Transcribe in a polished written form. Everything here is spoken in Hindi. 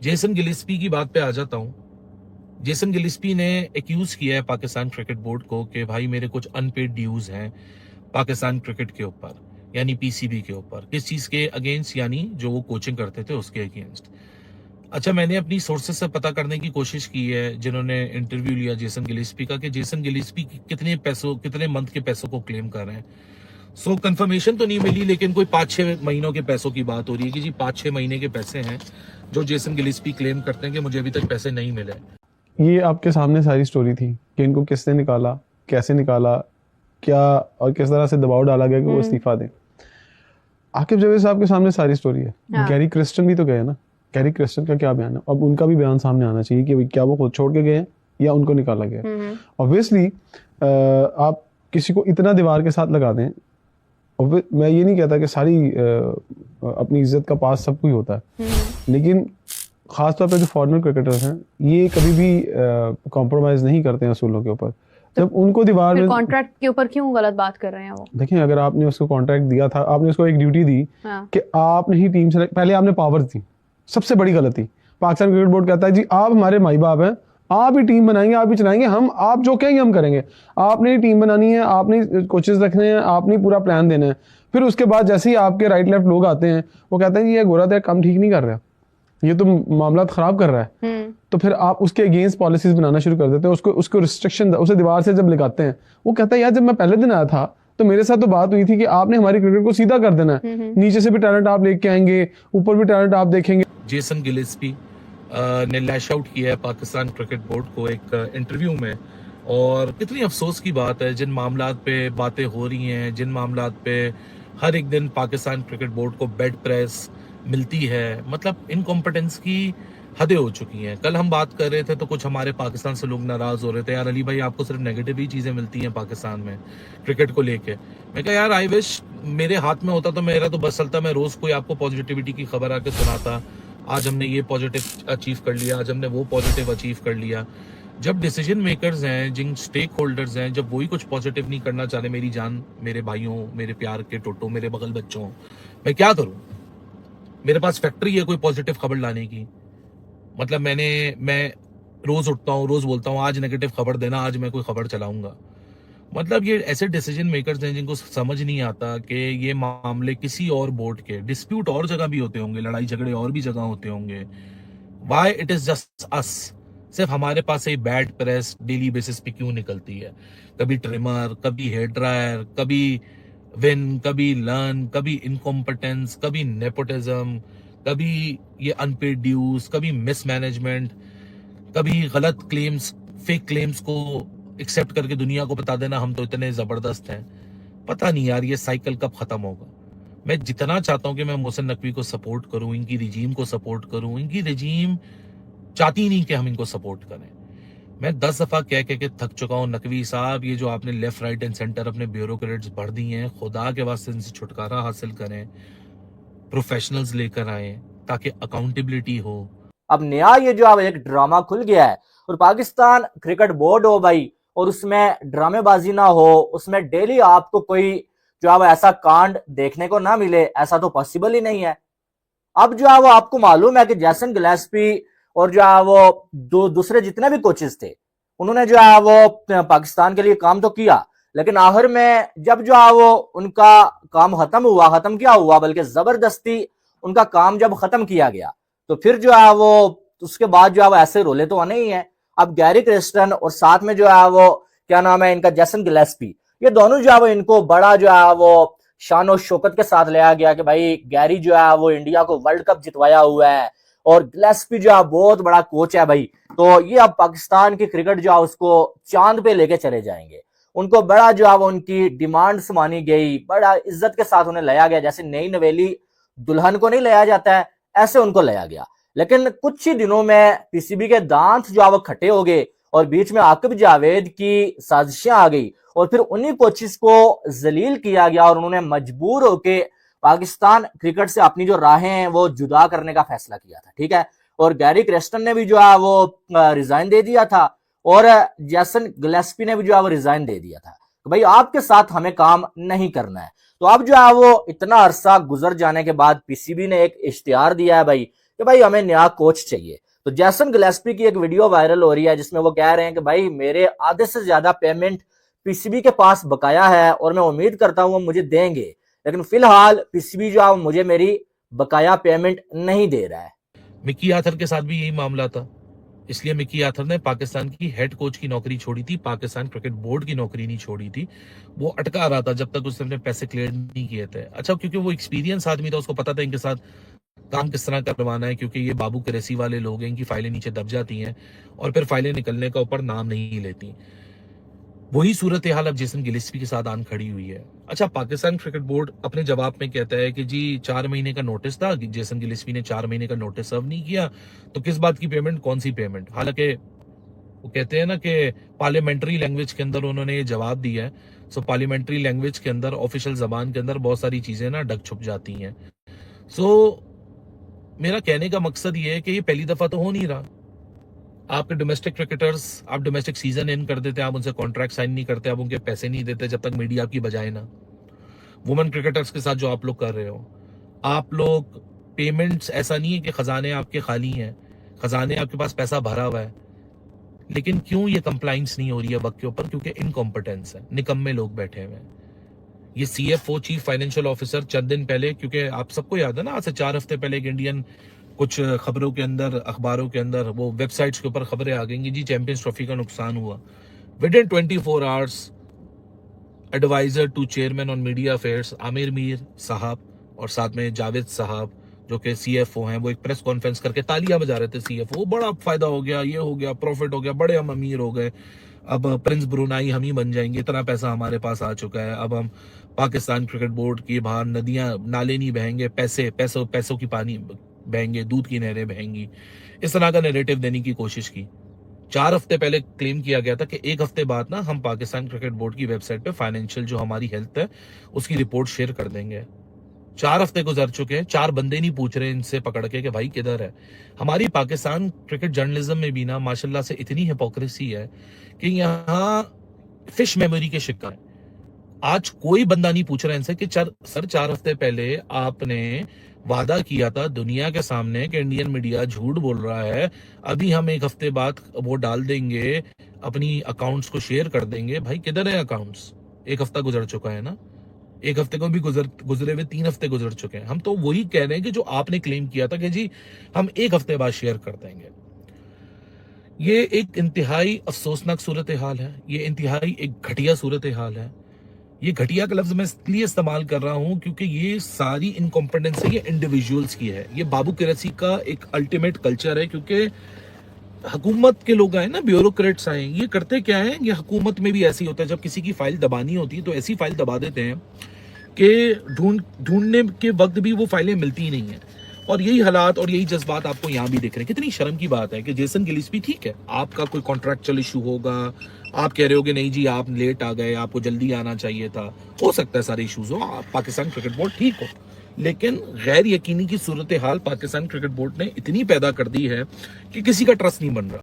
जेसन गिलिस्पी की बात पे आ जाता हूँ। जेसन गिलिस्पी ने एक्यूज किया है पाकिस्तान क्रिकेट बोर्ड को कि भाई मेरे कुछ अनपेड ड्यूज हैं पाकिस्तान क्रिकेट के ऊपर, यानी पीसीबी के ऊपर। किस चीज के अगेंस्ट? यानी जो वो कोचिंग करते थे उसके अगेंस्ट। अच्छा, मैंने अपनी सोर्सेस से पता करने की कोशिश की है जिन्होंने इंटरव्यू लिया जेसन गिलिस्पी का, कि जेसन गिलिस्पी कितने मंथ के पैसों को क्लेम कर रहे हैं। सो कंफर्मेशन तो नहीं मिली, लेकिन कोई 5-6 महीनों के पैसों की बात हो रही है कि जी 5-6 महीने के पैसे हैं जो जेसन गिलिस्पी क्लेम करते हैं कि मुझे अभी तक पैसे नहीं मिले। ये आपके सामने सारी स्टोरी थी कि इनको किसने निकाला, कैसे निकाला, क्या और किस तरह से दबाव डाला गया कि वो इस्तीफा दें। आकिब जावेद साहब के सामने सारी स्टोरी है। गैरी क्रिस्टन भी तो गए ना। गैरी क्रिस्टन का क्या बयान है? अब उनका भी बयान सामने आना चाहिए कि क्या वो खुद छोड़ के गए हैं या उनको निकाला गया। ऑब्वियसली आप किसी को इतना दीवार के साथ लगा दें, मैं ये नहीं कहता कि सारी अपनी इज्जत का पास सब कुछ होता है, लेकिन खासतौर पर जो फॉरेनर क्रिकेटर्स हैं ये कभी भी कॉम्प्रोमाइज नहीं करते हैं असूलों के ऊपर। जब उनको दीवार में कॉन्ट्रैक्ट के ऊपर क्यों गलत बात कर रहे हैं वो? देखिए, अगर आपने उसको कॉन्ट्रैक्ट दिया था, आपने उसको एक ड्यूटी दी कि आपने ही टीम से पहले आपने पावर्स दी, सबसे बड़ी गलती। पाकिस्तान क्रिकेट बोर्ड कहता है जी आप हमारे माई बाप हैं, आप ही टीम बनाएंगे, आप ही चलाएंगे, हम आप जो कहेंगे हम करेंगे। आपने ही टीम बनानी है, आपने कोचेस रखने हैं, आपने पूरा प्लान देना है। फिर उसके बाद जैसे ही आपके राइट लेफ्ट लोग आते हैं वो कहते हैं जी ये गोरा काम ठीक नहीं कर रहा, ये तो मामला खराब कर रहा है, तो फिर आप उसके अगेंस्ट पॉलिसीज बनाना शुरू कर देते हैं। उसको रिस्ट्रिक्शन उसे दीवार से जब लगाते हैं, वो कहता है यार जब मैं पहले दिन आया था तो मेरे साथ तो बात हुई थी कि आपने हमारी क्रिकेट को सीधा कर देना है, नीचे से भी टैलेंट आप लेके आएंगे, ऊपर भी टैलेंट आप देखेंगे। जेसन गिलिस्पी ने लैश आउट किया है पाकिस्तान क्रिकेट बोर्ड को एक इंटरव्यू में, और कितनी अफसोस की बात है जिन मामलात पे बातें हो रही हैं, जिन मामलात पे हर एक दिन पाकिस्तान क्रिकेट बोर्ड को बेड प्रेस मिलती है, मतलब इनकॉम्पिटेंस की हदें हो चुकी हैं। कल हम बात कर रहे थे तो कुछ हमारे पाकिस्तान से लोग नाराज हो रहे थे, यार अली भाई आपको सिर्फ नेगेटिव ही चीजें मिलती हैं पाकिस्तान में क्रिकेट को लेके। मैं कहा यार आई विश मेरे हाथ में होता तो मेरा तो बस चलता, मैं रोज कोई आपको पॉजिटिविटी की खबर आके सुनाता, आज हमने ये पॉजिटिव अचीव कर लिया, आज हमने वो पॉजिटिव अचीव कर लिया। जब डिसीजन मेकर्स हैं, जिन स्टेक होल्डर्स हैं, जब वही कुछ पॉजिटिव नहीं करना चाहते, मेरी जान, मेरे भाइयों, मेरे प्यार के टोटो, मेरे बगल बच्चों, मैं क्या करूं? मेरे पास फैक्ट्री है कोई पॉजिटिव खबर लाने की? मतलब मैं रोज उठता हूँ, रोज बोलता हूँ आज नेगेटिव खबर देना, आज मैं कोई खबर चलाऊंगा। मतलब ये ऐसे डिसीजन मेकर्स हैं जिनको समझ नहीं आता कि ये मामले किसी और बोर्ड के, डिस्प्यूट और जगह भी होते होंगे, लड़ाई झगड़े और भी जगह होते होंगे, why it is just us, सिर्फ हमारे पास ये बैड प्रेस डेली बेसिस पे क्यों निकलती है? कभी ट्रिमर, कभी हेयर ड्रायर, कभी विन, कभी लर्न, कभी इनकॉम्पिटेंस, कभी नेपोटिज्म, कभी ये अनपेड ड्यूज, कभी मिसमैनेजमेंट, कभी गलत क्लेम्स, फेक क्लेम्स को एक्सेप्ट करके दुनिया को बता देना हम तो इतने जबरदस्त हैं। पता नहीं यार ये साइकिल कब खत्म होगा। मैं जितना चाहता हूं कि मैं मोहसिन नकवी को सपोर्ट करूं, इनकी रिजीम को सपोर्ट करूं, इनकी रिजीम चाहती नहीं कि हम इनको सपोर्ट करें। मैं 10 दफा कह के थक चुका हूं, नकवी साहब ये जो आपने लेफ्ट राइट एंड सेंटर अपने ब्यूरोक्रेट्स भर दी हैं, खुदा के वास्ते इनसे छुटकारा हासिल करें, प्रोफेशनल्स लेकर आए ताकि अकाउंटेबिलिटी हो। अब नया ये जो अब एक ड्रामा खुल गया है और पाकिस्तान क्रिकेट बोर्ड हो भाई, और उसमें ड्रामेबाजी ना हो, उसमें डेली आपको कोई जो है वो ऐसा कांड देखने को ना मिले, ऐसा तो पॉसिबल ही नहीं है। अब जो है वो आपको मालूम है कि जेसन गिलेस्पी और जो है वो दूसरे जितने भी कोचेस थे, उन्होंने जो है वो पाकिस्तान के लिए काम तो किया, लेकिन आखिर में जब जो है वो उनका काम खत्म क्या हुआ, बल्कि जबरदस्ती उनका काम जब खत्म किया गया तो फिर जो है वो उसके बाद जो है वो ऐसे रोले तो आने ही है। अब गैरी क्रिस्टन और साथ में जो है वो क्या नाम है इनका, जेसन गिलेस्पी, ये दोनों जो है वो इनको बड़ा जो है वो शान और शौकत के साथ लिया गया कि भाई गैरी जो है वो इंडिया को वर्ल्ड कप जितवाया हुआ है और गिलेस्पी जो है बहुत बड़ा कोच है भाई, तो ये अब पाकिस्तान की क्रिकेट जो है उसको चांद पे लेके चले जाएंगे। उनको बड़ा जो है वो उनकी डिमांड्स मानी गई, बड़ा इज्जत के साथ उन्हें लाया गया, जैसे नई नवेली दुल्हन को नहीं लाया जाता है ऐसे उनको लाया गया। लेकिन कुछ ही दिनों में पीसीबी के दांत जो है वो खट्टे हो गए और बीच में आकिब जावेद की साजिशें आ गई और फिर उन्हीं कोचिस को जलील किया गया और उन्होंने मजबूर होके पाकिस्तान क्रिकेट से अपनी जो राहें हैं वो जुदा करने का फैसला किया था, ठीक है। और गैरी क्रिस्टन ने भी जो है वो रिजाइन दे दिया था और जेसन गिलेस्पी ने भी जो है वो रिजाइन दे दिया था कि भाई आपके साथ हमें काम नहीं करना है। तो अब जो है वो इतना अरसा गुजर जाने के बाद पीसीबी ने एक इश्तिहार दिया है भाई कि भाई हमें नया कोच चाहिए। तो जैसन गिलेस्पी की एक वीडियो वायरल हो रही है जिसमें वो कह रहे हैं कि भाई मेरे आधे से ज्यादा पेमेंट पीसीबी के पास बकाया है और मैं उम्मीद करता हूं वो मुझे देंगे, लेकिन फिलहाल पीसीबी जो है मुझे मेरी बकाया पेमेंट नहीं दे रहा है। मिकी आथर के साथ भी यही मामला था, इसलिए मिकी आथर ने पाकिस्तान की हेड कोच की नौकरी छोड़ी थी, पाकिस्तान क्रिकेट बोर्ड की नौकरी नहीं छोड़ी थी। वो अटका रहा था जब तक उसने अपने पैसे क्लियर नहीं किए थे। अच्छा, क्योंकि वो एक्सपीरियंस आदमी था, उसको पता था इनके साथ काम किस तरह करवाना है, क्योंकि ये बाबू कुरैशी वाले लोग हैं, इनकी फाइलें नीचे दब जाती हैं और फिर फाइलें निकलने का ऊपर नाम नहीं लेती। वही सूरत हाल अब जेसन गिलेस्पी के साथ आन खड़ी हुई है। अच्छा, पाकिस्तान क्रिकेट बोर्ड अपने जवाब में कहता है कि जी 4 महीने का नोटिस था, जेसन गिलेस्पी ने 4 महीने का नोटिस सर्व नहीं किया, तो किस बात की पेमेंट, कौन सी पेमेंट। हालांकि वो कहते हैं ना कि पार्लियामेंट्री लैंग्वेज के अंदर उन्होंने ये जवाब दिया है। सो पार्लियामेंट्री लैंग्वेज के अंदर, ऑफिशियल जबान के अंदर बहुत सारी चीजें ना डग छुप जाती हैं। सो मेरा कहने का मकसद ये है कि ये पहली दफा तो हो नहीं रहा। आपके डोमेस्टिक क्रिकेटर्स, आप डोमेस्टिक सीजन इन कर देते, आप उनसे कॉन्ट्रैक्ट साइन नहीं करते, आप उनके पैसे नहीं देते जब तक मीडिया आपकी बजाए ना। वुमेन क्रिकेटर्स के साथ जो आप लोग कर रहे हो, आप लोग पेमेंट्स, ऐसा नहीं है कि खजाने आपके खाली हैं, खजाने आपके पास पैसा भरा हुआ है, लेकिन क्यों ये कंप्लाइंस नहीं हो रही है वक्त के ऊपर? क्योंकि इनकॉम्पिटेंस है, निकम्मे लोग बैठे हुए हैं। ये सीएफओ, चीफ फाइनेंशियल ऑफिसर, चंद दिन पहले, क्योंकि आप सबको याद है ना, आज से 4 हफ्ते पहले एक इंडियन कुछ खबरों के अंदर, अखबारों के अंदर, वो वेबसाइट्स के ऊपर खबरें आ गई जी चैंपियंस ट्रॉफी का नुकसान हुआ। Within 24 hours adviser to chairman on media affairs Aamir Mir साहब और साथ में जावेद साहब जो कि सीएफओ हैं, वो एक प्रेस कॉन्फ्रेंस करके तालियां बजा रहे थे। सीएफओ, बड़ा फायदा हो गया, ये हो गया, प्रॉफिट हो गया, बड़े हम अमीर हो गए, अब प्रिंस ब्रुनाई हम ही बन जाएंगे, इतना पैसा हमारे पास आ चुका है, अब हम पाकिस्तान क्रिकेट बोर्ड की बाहर नदियां नाले नहीं बहेंगे, पैसों की पानी बहेंगे, दूध की नहरें बहेंगी। इस तरह का नैरेटिव देने की कोशिश की। 4 हफ्ते पहले क्लेम किया गया था कि 1 हफ्ते बाद ना हम पाकिस्तान क्रिकेट बोर्ड की वेबसाइट पे फाइनेंशियल जो हमारी हेल्थ है उसकी रिपोर्ट शेयर कर देंगे। 4 हफ्ते गुजर चुके हैं, 4 बंदे नहीं पूछ रहे इनसे पकड़ के कि भाई किधर है। हमारी पाकिस्तान क्रिकेट जर्नलिज्म में भी ना माशाल्लाह से इतनी हिपोक्रेसी है कि यहाँ फिश मेमोरी के शिक्का है। आज कोई बंदा नहीं पूछ रहा इनसे कि सर 4 हफ्ते पहले आपने वादा किया था दुनिया के सामने कि इंडियन मीडिया झूठ बोल रहा है, अभी हम 1 हफ्ते बाद वो डाल देंगे, अपनी अकाउंट्स को शेयर कर देंगे। भाई किधर है अकाउंट्स? 1 हफ्ता गुजर चुका है ना, 1 हफ्ते को भी गुजरे हुए 3 हफ्ते गुजर चुके हैं। हम तो वही कह रहे हैं कि जो आपने क्लेम किया था कि जी हम 1 हफ्ते बाद शेयर कर देंगे। ये एक इंतहाई अफसोसनाक सूरत हाल है, ये इंतहाई एक घटिया सूरत हाल है। ये घटिया का लफ्ज मैं इसलिए इस्तेमाल कर रहा हूं क्योंकि ये सारी इनकॉम्पिटेंस ये इंडिविजुअल्स की है। ये बाबू कुरैशी का एक अल्टीमेट कल्चर है, क्योंकि हुकूमत के लोग आए ना, ब्यूरोक्रेट्स आए, ये करते क्या है, ये हुकूमत में भी ऐसे ही होता है, जब किसी की फाइल दबानी होती है तो ऐसी फाइल दबा देते हैं कि ढूंढने के वक्त भी वो फाइलें मिलती ही नहीं है। और यही हालात और यही जज्बात आपको यहाँ भी दिख रहे हैं। कितनी शर्म की बात है कि जेसन गिलेस्पी, ठीक है आपका कोई कॉन्ट्रैक्चुअल इशू होगा, आप कह रहे हो कि नहीं जी आप लेट आ गए, आपको जल्दी आना चाहिए था, हो सकता है सारे इश्यूज हो, आप पाकिस्तान क्रिकेट बोर्ड ठीक हो, लेकिन गैर यकीनी की सूरत हाल पाकिस्तान क्रिकेट बोर्ड ने इतनी पैदा कर दी है कि किसी का ट्रस्ट नहीं बन रहा।